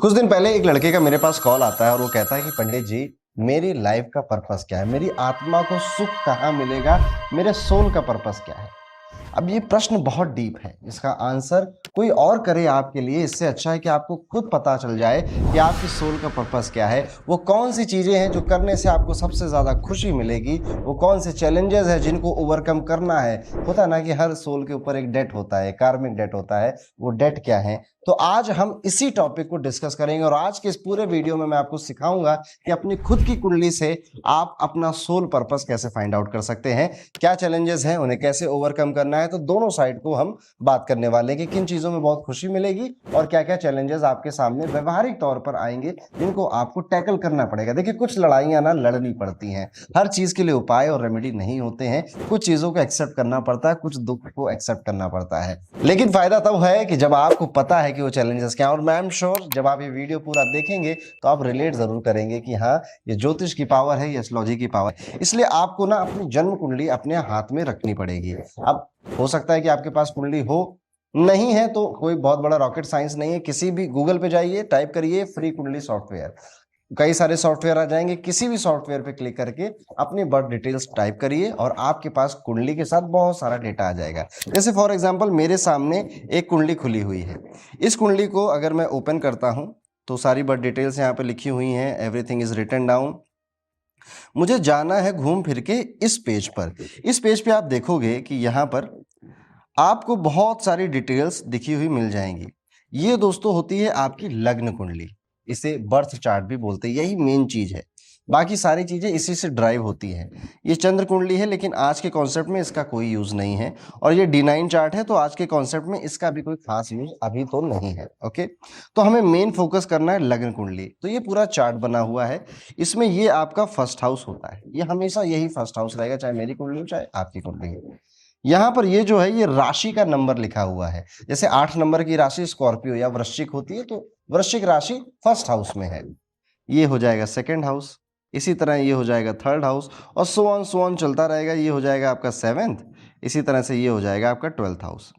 कुछ दिन पहले एक लड़के का मेरे पास कॉल आता है और वो कहता है कि पंडित जी, मेरी लाइफ का पर्पस क्या है, मेरी आत्मा को सुख कहाँ मिलेगा, मेरे सोल का पर्पस क्या है। अब ये प्रश्न बहुत डीप है, इसका आंसर कोई और करे आपके लिए, इससे अच्छा है कि आपको खुद पता चल जाए कि आपकी सोल का पर्पस क्या है। वो कौन सी चीज़ें हैं जो करने से आपको सबसे ज़्यादा खुशी मिलेगी, वो कौन से चैलेंजेस हैं जिनको ओवरकम करना है। होता है ना कि हर सोल के ऊपर एक डेट होता है, कार्मिक डेट होता है, वो डेट क्या है। तो आज हम इसी टॉपिक को डिस्कस करेंगे और आज के इस पूरे वीडियो में मैं आपको सिखाऊंगा कि अपनी खुद की कुंडली से आप अपना सोल पर्पस कैसे फाइंड आउट कर सकते हैं, क्या चैलेंजेस हैं, उन्हें कैसे ओवरकम करना है। तो दोनों साइड को हम बात करने वाले हैं कि किन चीजों में बहुत खुशी मिलेगी और क्या क्या चैलेंजेस आपके सामने व्यवहारिक तौर पर आएंगे जिनको आपको टैकल करना पड़ेगा। देखिए, कुछ लड़ाइयां ना लड़नी पड़ती हैं, हर चीज के लिए उपाय और रेमेडी नहीं होते हैं। कुछ चीजों को एक्सेप्ट करना पड़ता है, कुछ दुख को एक्सेप्ट करना पड़ता है। लेकिन फायदा तब है कि जब आपको पता है कि वो चैलेंजेस क्या है। और मैं एम श्योर जब आप ये वीडियो पूरा देखेंगे तो आप रिलेट जरूर करेंगे कि हाँ, ये ज्योतिष की पावर है, ये एस्ट्रोलॉजी की पावर है। इसलिए आपको ना अपनी जन्म कुंडली अपने हाथ में रखनी पड़ेगी। अब हो सकता है कि आपके पास कुंडली हो, नहीं है तो कोई बहुत बड़ा रॉकेट साइंस नहीं है। किसी भी गूगल पे जाइए, टाइप करिए फ्री कुंडली सॉफ्टवेयर, कई सारे सॉफ्टवेयर आ जाएंगे। किसी भी सॉफ्टवेयर पे क्लिक करके अपनी बर्थ डिटेल्स टाइप करिए और आपके पास कुंडली के साथ बहुत सारा डेटा आ जाएगा। जैसे फॉर एग्जांपल मेरे सामने एक कुंडली खुली हुई है। इस कुंडली को अगर मैं ओपन करता हूं तो सारी बर्थ डिटेल्स यहाँ पे लिखी हुई हैं, एवरीथिंग इज रिटन डाउन। मुझे जाना है घूम फिर के इस पेज पर। इस पेज पे आप देखोगे कि यहाँ पर आपको बहुत सारी डिटेल्स दिखी हुई मिल जाएंगी। ये दोस्तों होती है आपकी लग्न कुंडली, इसे बर्थ चार्ट भी बोलते हैं। यही मेन चीज है, बाकी सारी चीजें इसी से ड्राइव होती हैं। ये चंद्र कुंडली है, लेकिन आज के कॉन्सेप्ट में इसका कोई यूज नहीं है। और ये D9 चार्ट है, तो आज के कॉन्सेप्ट में इसका भी कोई खास यूज अभी तो नहीं है। ओके, तो हमें मेन फोकस करना है लग्न कुंडली। तो ये पूरा चार्ट बना हुआ है, इसमें ये आपका फर्स्ट हाउस होता है। ये हमेशा यही फर्स्ट हाउस रहेगा, चाहे मेरी कुंडली हो चाहे आपकी कुंडली हो। यहाँ पर ये जो है, ये राशि का नंबर लिखा हुआ है। जैसे 8 नंबर की राशि स्कॉर्पियो या वृश्चिक होती है, तो वृश्चिक राशि फर्स्ट हाउस में है, ये हो जाएगा सेकंड हाउस। इसी तरह ये हो जाएगा थर्ड हाउस, और सो ऑन चलता रहेगा। ये हो जाएगा आपका 7th, इसी तरह से ये हो जाएगा आपका 12th हाउस।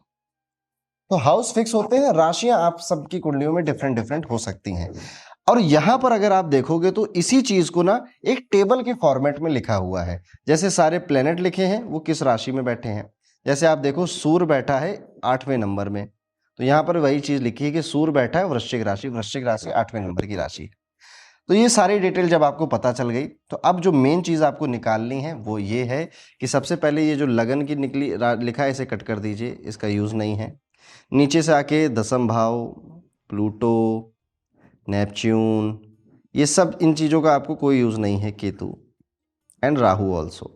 तो हाउस फिक्स होते हैं, राशियां आप सबकी कुंडलियों में डिफरेंट डिफरेंट हो सकती हैं। और यहां पर अगर आप देखोगे तो इसी चीज को ना एक टेबल के फॉर्मेट में लिखा हुआ है। जैसे सारे प्लेनेट लिखे हैं वो किस राशि में बैठे हैं। जैसे आप देखो, सूर्य बैठा है 8वें नंबर में, तो यहां पर वही चीज लिखी है कि सूर्य बैठा है वृश्चिक राशि, वृश्चिक राशि 8वें नंबर की राशि। तो ये सारी डिटेल जब आपको पता चल गई, तो अब जो मेन चीज आपको निकालनी है वो ये है कि सबसे पहले ये जो लगन की निकली लिखा है, इसे कट कर दीजिए, इसका यूज नहीं है। नीचे से आके दसम भाव, प्लूटो, नेपच्यून, ये सब इन चीज़ों का आपको कोई यूज़ नहीं है। Ketu and Rahu also.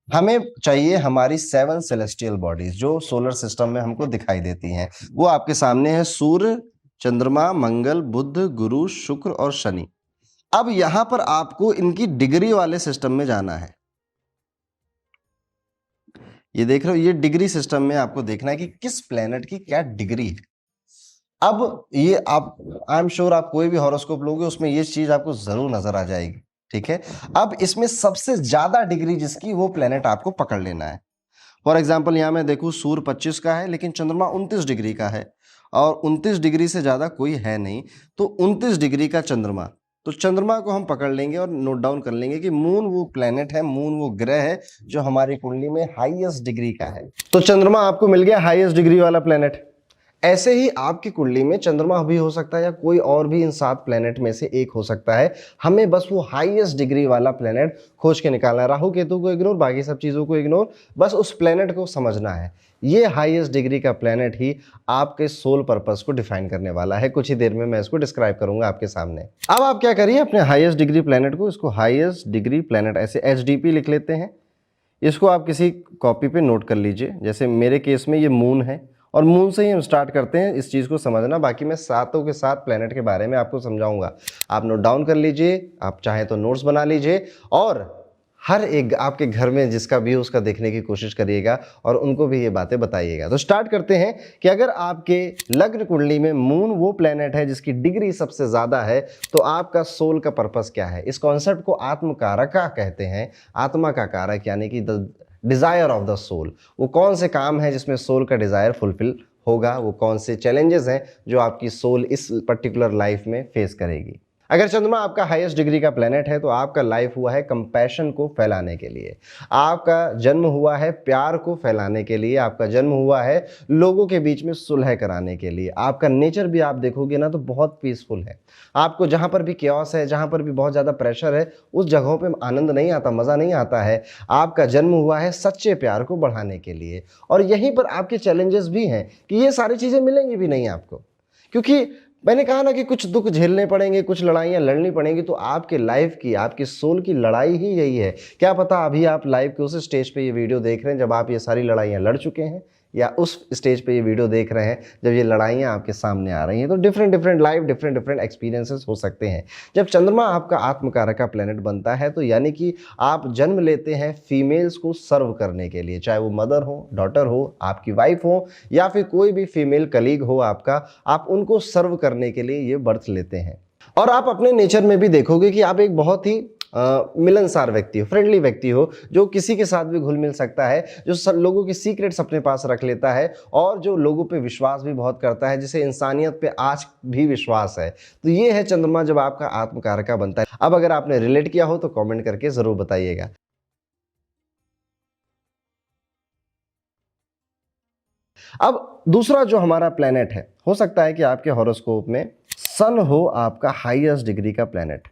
हमें चाहिए हमारी 7 सेलेस्टियल बॉडीज जो सोलर सिस्टम में हमको दिखाई देती हैं। वो आपके सामने है, सूर्य, चंद्रमा, मंगल, बुध, गुरु, शुक्र और शनि। अब यहां पर आपको इनकी डिग्री वाले सिस्टम में जाना है। ये देख रहे हो, ये डिग्री सिस्टम में आपको देखना है कि किस प्लेनेट की क्या डिग्री है। अब ये आप, आई एम श्योर आप कोई भी हॉरोस्कोप लोगे उसमें ये चीज आपको जरूर नजर आ जाएगी। ठीक है, अब इसमें सबसे ज्यादा डिग्री जिसकी, वो प्लेनेट आपको पकड़ लेना है। फॉर एग्जाम्पल यहां मैं देखूं, सूर्य 25 का है लेकिन चंद्रमा 29 डिग्री का है, और 29 डिग्री से ज्यादा कोई है नहीं, तो 29 डिग्री का चंद्रमा। तो चंद्रमा को हम पकड़ लेंगे और नोट डाउन कर लेंगे कि मून वो प्लेनेट है, मून वो ग्रह है जो हमारी कुंडली में हाईएस्ट डिग्री का है। तो चंद्रमा आपको मिल गया हाईएस्ट डिग्री वाला प्लेनेट। ऐसे ही आपकी कुंडली में चंद्रमा भी हो सकता है या कोई और भी इन 7 प्लेनेट में से एक हो सकता है। हमें बस वो हाईएस्ट डिग्री वाला प्लेनेट खोज के निकालना है। राहु केतु को इग्नोर, बाकी सब चीजों को इग्नोर, बस उस प्लेनेट को समझना है। ये हाईएस्ट डिग्री का प्लेनेट ही आपके सोल पर्पस को डिफाइन करने वाला है। कुछ ही देर में मैं इसको डिस्क्राइब करूंगा आपके सामने। अब आप क्या करिए, अपने हाईएस्ट डिग्री प्लेनेट को, इसको हाईएस्ट डिग्री प्लेनेट ऐसे HDP लिख लेते हैं। इसको आप किसी कॉपी पे नोट कर लीजिए। जैसे मेरे केस में ये मून है, और मून से ही हम स्टार्ट करते हैं इस चीज़ को समझना। बाकी मैं सातों के 7 प्लेनेट के बारे में आपको समझाऊंगा। आप नोट डाउन कर लीजिए, आप चाहें तो नोट्स बना लीजिए, और हर एक आपके घर में जिसका भी हो उसका देखने की कोशिश करिएगा और उनको भी ये बातें बताइएगा। तो स्टार्ट करते हैं कि अगर आपके लग्न कुंडली में मून वो प्लेनेट है जिसकी डिग्री सबसे ज़्यादा है, तो आपका सोल का पर्पस क्या है। इस कॉन्सेप्ट को आत्म कारक कहते हैं। आत्मा का कारक यानी कि the desire of the soul. वो कौन से काम है जिसमें सोल का डिजायर फुलफिल होगा, वो कौन से चैलेंजेस हैं जो आपकी सोल इस पर्टिकुलर लाइफ में फेस करेगी। अगर चंद्रमा आपका हाईएस्ट डिग्री का प्लेनेट है तो आपका लाइफ हुआ है कंपैशन को फैलाने के लिए, आपका जन्म हुआ है प्यार को फैलाने के लिए, आपका जन्म हुआ है लोगों के बीच में सुलह कराने के लिए। आपका नेचर भी आप देखोगे ना तो बहुत पीसफुल है। आपको जहाँ पर भी क्योस है, जहाँ पर भी बहुत ज़्यादा प्रेशर है, उस जगहों पे आनंद नहीं आता, मज़ा नहीं आता है। आपका जन्म हुआ है सच्चे प्यार को बढ़ाने के लिए, और यहीं पर आपके चैलेंजेस भी हैं कि ये सारी चीज़ें मिलेंगी भी नहीं आपको, क्योंकि मैंने कहा ना कि कुछ दुख झेलने पड़ेंगे, कुछ लड़ाइयाँ लड़नी पड़ेंगी। तो आपके लाइफ की, आपकी सोल की लड़ाई ही यही है। क्या पता अभी आप लाइव के उस स्टेज पे ये वीडियो देख रहे हैं जब आप ये सारी लड़ाइयाँ लड़ चुके हैं, या उस स्टेज पे ये वीडियो देख रहे हैं जब ये लड़ाइयाँ आपके सामने आ रही हैं। तो different different life, different different experiences हो सकते हैं। जब चंद्रमा आपका आत्मकारक का प्लेनेट बनता है तो यानी कि आप जन्म लेते हैं फीमेल्स को सर्व करने के लिए, चाहे वो मदर हो, डॉटर हो, आपकी वाइफ हो, या फिर कोई भी फीमेल कलीग हो आपका, आप उनको सर्व करने के लिए ये बर्थ लेते हैं। और आप अपने नेचर में भी देखोगे कि आप एक बहुत ही मिलनसार व्यक्ति हो, फ्रेंडली व्यक्ति हो, जो किसी के साथ भी घुल मिल सकता है, जो सब लोगों की सीक्रेट्स अपने पास रख लेता है, और जो लोगों पे विश्वास भी बहुत करता है, जिसे इंसानियत पे आज भी विश्वास है। तो ये है चंद्रमा जब आपका आत्मकारका बनता है। अब अगर आपने रिलेट किया हो तो कमेंट करके जरूर बताइएगा। अब दूसरा जो हमारा प्लेनेट है, हो सकता है कि आपके हॉरोस्कोप में सन हो आपका हाईएस्ट डिग्री का प्लेनेट।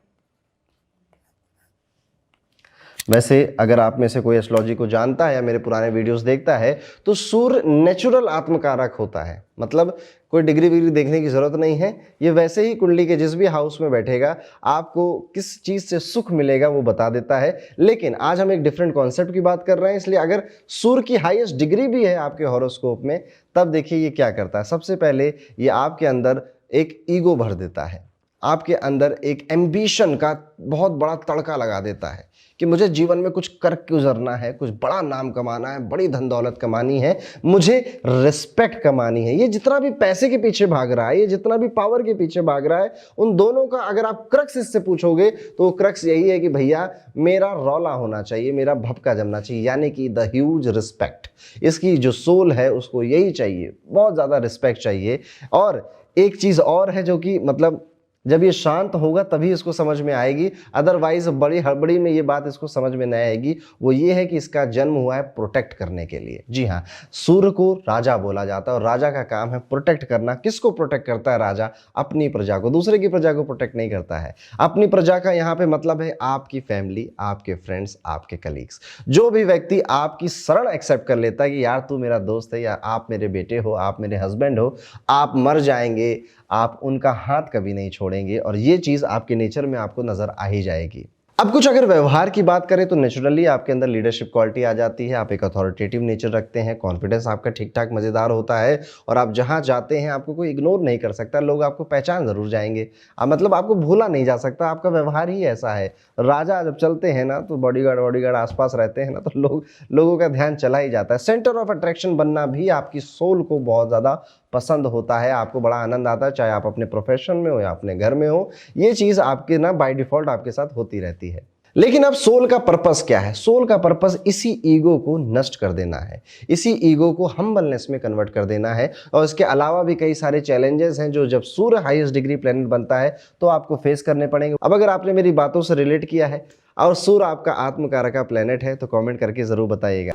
वैसे अगर आप में से कोई एस्ट्रोलॉजी को जानता है या मेरे पुराने वीडियोस देखता है तो सूर्य नेचुरल आत्मकारक होता है, मतलब कोई डिग्री विग्री देखने की जरूरत नहीं है। ये वैसे ही कुंडली के जिस भी हाउस में बैठेगा आपको किस चीज से सुख मिलेगा वो बता देता है। लेकिन आज हम एक डिफरेंट कॉन्सेप्ट की बात कर रहे हैं, इसलिए अगर सूर्य की हाईएस्ट डिग्री भी है आपके हॉरोस्कोप में, तब देखिए ये क्या करता है। सबसे पहले ये आपके अंदर एक ईगो भर देता है, आपके अंदर एक एम्बिशन का बहुत बड़ा तड़का लगा देता है कि मुझे जीवन में कुछ करके गुजरना है, कुछ बड़ा नाम कमाना है, बड़ी धन दौलत कमानी है, मुझे रिस्पेक्ट कमानी है। ये जितना भी पैसे के पीछे भाग रहा है, ये जितना भी पावर के पीछे भाग रहा है, उन दोनों का अगर आप क्रक्स इससे पूछोगे तो क्रक्स यही है कि भैया मेरा रौला होना चाहिए, मेरा भपका जमना चाहिए, यानी कि द ह्यूज रिस्पेक्ट। इसकी जो सोल है उसको यही चाहिए, बहुत ज़्यादा रिस्पेक्ट चाहिए। और एक चीज़ और है जो कि मतलब जब ये शांत होगा तभी इसको समझ में आएगी, अदरवाइज बड़ी हड़बड़ी में ये बात इसको समझ में नहीं आएगी। वो ये है कि इसका जन्म हुआ है प्रोटेक्ट करने के लिए। जी हाँ, सूर्य को राजा बोला जाता है और राजा का काम है प्रोटेक्ट करना। किसको प्रोटेक्ट करता है राजा? अपनी प्रजा को, दूसरे की प्रजा को प्रोटेक्ट नहीं करता है। अपनी प्रजा का यहाँ पे मतलब है आपकी फैमिली, आपके फ्रेंड्स, आपके कलीग्स। जो भी व्यक्ति आपकी शरण एक्सेप्ट कर लेता है कि यार तू मेरा दोस्त है, या आप मेरे बेटे हो, आप मेरे हस्बैंड हो, आप मर जाएंगे, आप उनका हाथ कभी नहीं छोड़ेंगे, और ये चीज़ आपके नेचर में आपको नजर आ ही जाएगी। अब कुछ अगर व्यवहार की बात करें तो नेचुरली आपके अंदर लीडरशिप क्वालिटी आ जाती है, आप एक अथॉरिटेटिव नेचर रखते हैं, कॉन्फिडेंस आपका ठीक ठाक मज़ेदार होता है, और आप जहां जाते हैं आपको कोई इग्नोर नहीं कर सकता, लोग आपको पहचान जरूर जाएंगे। मतलब आपको भूला नहीं जा सकता, आपका व्यवहार ही ऐसा है। राजा जब चलते हैं ना तो बॉडीगार्ड आसपास रहते हैं ना, तो लोगों का ध्यान चला ही जाता है। सेंटर ऑफ अट्रैक्शन बनना भी आपकी सोल को बहुत ज़्यादा पसंद होता है, आपको बड़ा आनंद आता है, चाहे आप अपने प्रोफेशन में हो या अपने घर में हो। ये चीज़ आपके ना बाय डिफॉल्ट आपके साथ होती रहती है। लेकिन अब सोल का पर्पस क्या है? सोल का पर्पस इसी ईगो को नष्ट कर देना है, इसी ईगो को हम्बलनेस में कन्वर्ट कर देना है। और इसके अलावा भी कई सारे चैलेंजेस हैं जो जब सूर्य हाईएस्ट डिग्री प्लेनेट बनता है तो आपको फेस करने पड़ेंगे। अब अगर आपने मेरी बातों से रिलेट किया है और सूर्य आपका आत्मकारक का प्लेनेट है तो कमेंट करके जरूर बताइएगा।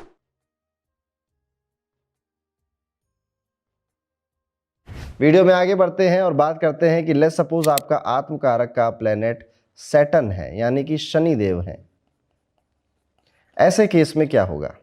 वीडियो में आगे बढ़ते हैं और बात करते हैं कि लेट्स सपोज आपका आत्मकारक का प्लेनेट सैटर्न है, यानी कि शनि देव है। ऐसे केस में क्या होगा?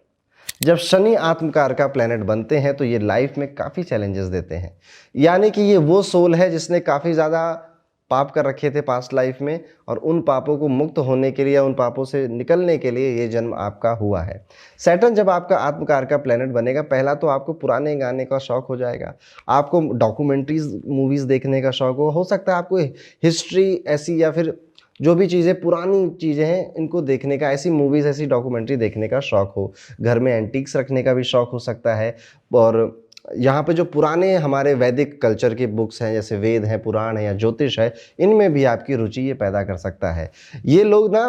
जब शनि आत्मकारक का प्लेनेट बनते हैं तो ये लाइफ में काफ़ी चैलेंजेस देते हैं, यानी कि ये वो सोल है जिसने काफ़ी ज़्यादा पाप कर रखे थे पास्ट लाइफ में, और उन पापों को मुक्त होने के लिए, उन पापों से निकलने के लिए ये जन्म आपका हुआ है। सैटर्न जब आपका आत्मकारक का प्लेनेट बनेगा, पहला तो आपको पुराने गाने का शौक हो जाएगा, आपको डॉक्यूमेंट्रीज मूवीज़ देखने का शौक हो सकता है आपको हिस्ट्री ऐसी या फिर जो भी चीज़ें पुरानी चीज़ें हैं इनको देखने का, ऐसी मूवीज़ ऐसी डॉक्यूमेंट्री देखने का शौक हो। घर में एंटीक्स रखने का भी शौक हो सकता है, और यहाँ पे जो पुराने हमारे वैदिक कल्चर के बुक्स हैं, जैसे वेद हैं, पुराण है या ज्योतिष है, इनमें भी आपकी रुचि ये पैदा कर सकता है। ये लोग ना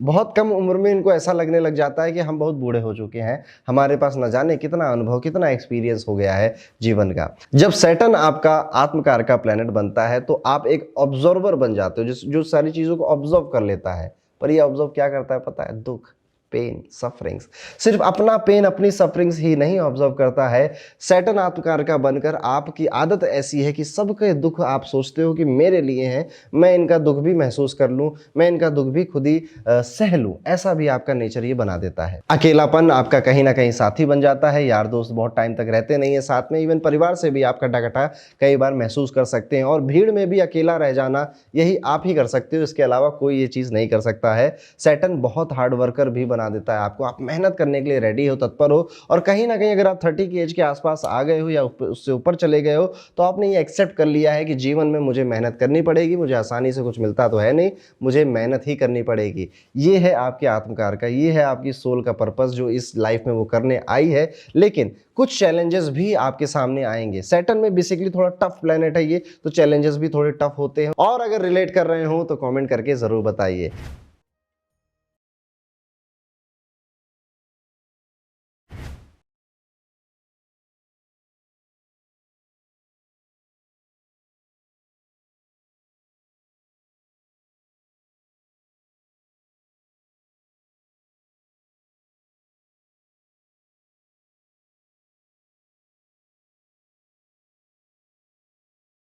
बहुत कम उम्र में इनको ऐसा लगने लग जाता है कि हम बहुत बूढ़े हो चुके हैं, हमारे पास न जाने कितना अनुभव, कितना एक्सपीरियंस हो गया है जीवन का। जब सैटर्न आपका आत्मकार का प्लैनेट बनता है तो आप एक ऑब्जर्वर बन जाते हो, जो सारी चीज़ों को ऑब्जर्व कर लेता है। पर ये ऑब्जर्व क्या करता है पता है? दुख, पेन, सफरिंग्स। सिर्फ अपना पेन, अपनी सफरिंग्स ही नहीं ऑब्जर्व करता है। सैटर्न आत्मकार का बनकर आपकी आदत ऐसी है कि सबके दुख आप सोचते हो कि मेरे लिए हैं, मैं इनका दुख भी महसूस कर लूं, मैं इनका दुख भी खुद ही सह लूं। ऐसा भी आपका नेचर ये बना देता है। अकेलापन आपका कहीं ना कहीं साथी बन जाता है। यार दोस्त बहुत टाइम तक रहते नहीं है साथ में, इवन परिवार से भी आप कटा कई बार महसूस कर सकते हैं। और भीड़ में भी अकेला रह जाना यही आप ही कर सकते हो, इसके अलावा कोई ये चीज़ नहीं कर सकता है। सैटर्न बहुत हार्ड वर्कर भी बना देता है आपको। आप मेहनत करने के लिए रेडी हो, तत्पर हो, और कहीं ना कहीं अगर आप 30 की एज के आसपास आ गए हो या उससे ऊपर चले गए हो तो आपने ये एक्सेप्ट कर लिया है कि जीवन में मुझे मेहनत करनी पड़ेगी, मुझे आसानी से कुछ मिलता तो है नहीं, मुझे मेहनत ही करनी पड़ेगी। ये है आपके आत्मकार का, ये है आपकी सोल का पर्पस जो इस लाइफ में वो करने आई है। लेकिन कुछ चैलेंजेस भी आपके सामने आएंगे। सैटर्न में बेसिकली थोड़ा टफ प्लैनेट है ये, तो चैलेंजेस भी थोड़े टफ होते हैं। और अगर रिलेट कर रहे हो तो कमेंट करके जरूर बताइए।